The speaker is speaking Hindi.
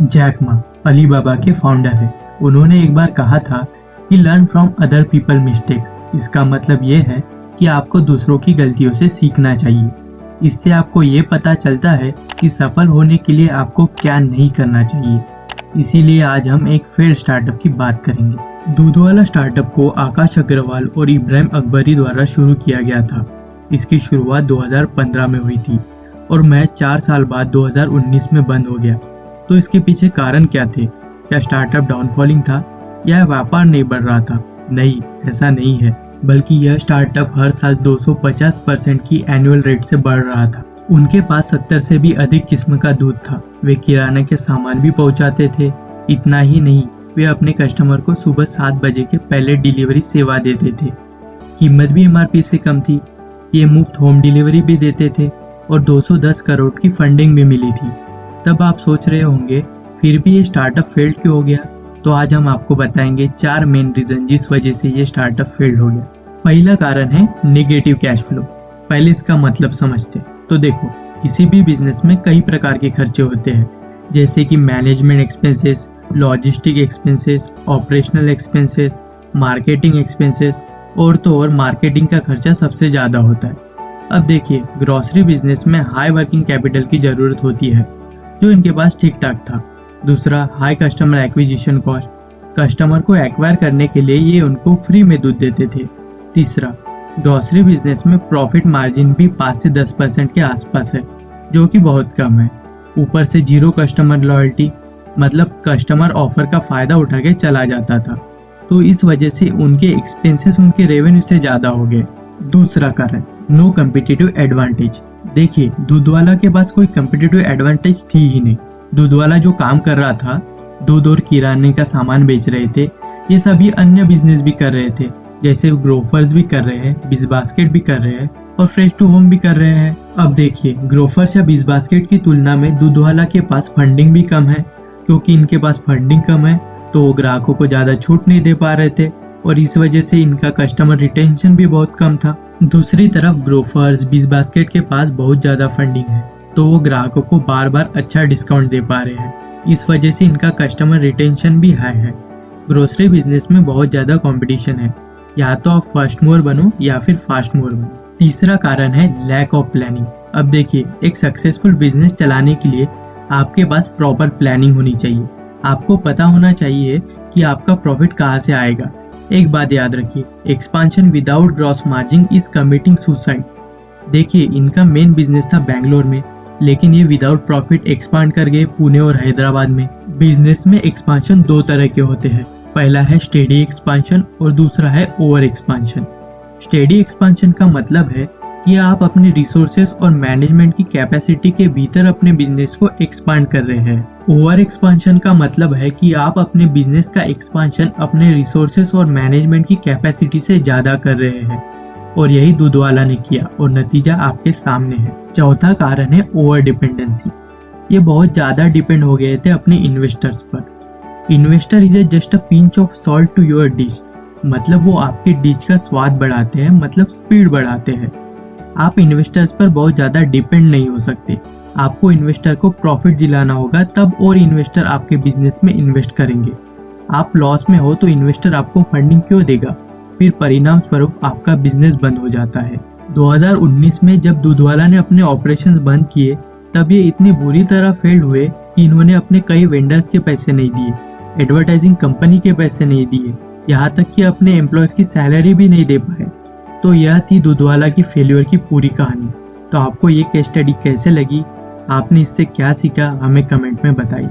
जैक मा अलीबाबा के फाउंडर है। उन्होंने एक बार कहा था कि learn from other people mistakes. इसका मतलब ये है कि आपको दूसरों की गलतियों से सीखना चाहिए। इससे आपको ये पता चलता है कि सफल होने के लिए आपको क्या नहीं करना चाहिए। इसीलिए आज हम एक फेल्ड स्टार्टअप की बात करेंगे। दूध वाला स्टार्टअप को आकाश अग्रवाल और इब्राहिम अकबरी द्वारा शुरू किया गया था। इसकी शुरुआत 2015 में हुई थी और महज 4 साल बाद 2019 में बंद हो गया। तो इसके पीछे कारण क्या थे? क्या स्टार्टअप डाउनफॉलिंग था या व्यापार नहीं बढ़ रहा था? नहीं, ऐसा नहीं है, बल्कि यह स्टार्टअप हर साल 250% की एनुअल रेट से बढ़ रहा था। उनके पास 70 से भी अधिक किस्म का दूध था। वे किराना के सामान भी पहुंचाते थे। इतना ही नहीं, वे अपने कस्टमर को सुबह 7 बजे के पहले डिलीवरी सेवा देते थे। कीमत भी MRP से कम थी। ये मुफ्त होम डिलीवरी भी देते थे और 210 करोड़ की फंडिंग भी मिली थी। तब आप सोच रहे होंगे फिर भी ये स्टार्टअप फेल्ड क्यों हो गया? तो आज हम आपको बताएंगे 4 मेन रीजन जिस वजह से ये स्टार्टअप फेल्ड हो गया। पहला कारण है नेगेटिव कैश फ्लो। पहले इसका मतलब समझते। तो देखो, किसी भी बिजनेस में कई प्रकार के खर्चे होते हैं, जैसे कि management expenses, logistic expenses, operational expenses, marketing expenses और तो और मार्केटिंग का खर्चा सबसे ज्यादा होता है। अब देखिए, ग्रोसरी बिजनेस में हाई वर्किंग कैपिटल की जरूरत होती है, जो इनके पास ठीक ठाक था। दूसरा, high customer acquisition cost. Customer को एक्वायर करने के लिए ये उनको फ्री में दूध देते थे। तीसरा, ग्रोसरी बिजनेस में प्रॉफिट मार्जिन भी 5 से 10% के आसपास है, जो कि बहुत कम है। ऊपर से जीरो कस्टमर लॉयल्टी, मतलब कस्टमर ऑफर का फायदा उठा के चला जाता था। तो इस वजह से उनके एक्सपेंसेस उनके रेवेन्यू से ज्यादा हो गए। दूसरा कारण, नो कम्पिटिटिव एडवांटेज। देखिए, दूधवाला के पास कोई कम्पिटिटिव एडवांटेज थी ही नहीं। दूधवाला जो काम कर रहा था, दूध और किराने का सामान बेच रहे थे, ये सभी अन्य बिजनेस भी कर रहे थे, जैसे ग्रोफर्स भी कर रहे हैं, बिज बास्केट भी कर रहे हैं और फ्रेश टू होम भी कर रहे हैं। अब देखिए, ग्रोफर्स या बिज बास्केट की तुलना में दूधवाला के पास फंडिंग भी कम है। क्योंकि इनके पास फंडिंग कम है तो वो ग्राहकों को ज्यादा छूट नहीं दे पा रहे थे और इस वजह से इनका कस्टमर रिटेंशन भी बहुत कम था। दूसरी तरफ ग्रोफर्स, बिज बास्केट के पास बहुत ज्यादा फंडिंग है, तो वो ग्राहकों को बार बार अच्छा डिस्काउंट दे पा रहे हैं। इस वजह से इनका कस्टमर रिटेंशन भी हाई है। ग्रोसरी बिजनेस में बहुत ज्यादा कंपटीशन है, या तो आप फर्स्ट मूवर बनो या फिर फास्ट मूवर बनो। तीसरा कारण है लैक ऑफ प्लानिंग। अब देखिए, एक सक्सेसफुल बिजनेस चलाने के लिए आपके पास प्रॉपर प्लानिंग होनी चाहिए। आपको पता होना चाहिए कि आपका प्रॉफिट कहाँ से आएगा। एक बात याद रखिए, expansion without gross margin is committing suicide. देखिए, इनका मेन बिजनेस था बैंगलोर में, लेकिन ये विदाउट प्रॉफिट एक्सपांड कर गए पुणे और हैदराबाद में। बिजनेस में एक्सपांशन 2 तरह के होते हैं। पहला है स्टेडी एक्सपांशन और दूसरा है ओवर एक्सपांशन। स्टेडी एक्सपांशन का मतलब है कि आप अपने रिसोर्सेस और मैनेजमेंट की कैपेसिटी के भीतर अपने बिजनेस को एक्सपांड कर रहे हैं। ओवर एक्सपांशन का मतलब है कि आप अपने बिजनेस का एक्सपांशन अपने रिसोर्सेस और मैनेजमेंट की कैपेसिटी से ज्यादा कर रहे हैं, और यही दूधवाला ने किया और नतीजा आपके सामने है। चौथा कारण है ओवर डिपेंडेंसी। ये बहुत ज्यादा डिपेंड हो गए थे अपने इन्वेस्टर्स पर। Investor is just a pinch of salt to your dish, मतलब वो आपके डिश का स्वाद बढ़ाते हैं, मतलब स्पीड बढ़ाते हैं। आप इन्वेस्टर्स पर बहुत ज्यादा डिपेंड नहीं हो सकते। आपको इन्वेस्टर को प्रॉफिट दिलाना होगा, तब और इन्वेस्टर आपके बिजनेस में इन्वेस्ट करेंगे। आप लॉस में हो तो इन्वेस्टर आपको फंडिंग क्यों देगा? फिर परिणाम स्वरूप आपका बिजनेस बंद हो जाता है। 2019 में जब दूधवाला ने अपने ऑपरेशंस बंद किए, तब ये इतनी बुरी तरह फेल्ड हुए कि इन्होंने अपने कई वेंडर्स के पैसे नहीं दिए, एडवर्टाइजिंग कंपनी के पैसे नहीं दिए, यहाँ तक कि अपने एम्प्लॉयज की सैलरी भी नहीं दे पाए। तो यह थी दूधवाला की फेल्योर की पूरी कहानी। तो आपको ये केस स्टडी कैसे लगी? आपने इससे क्या सीखा? हमें कमेंट में बताइए।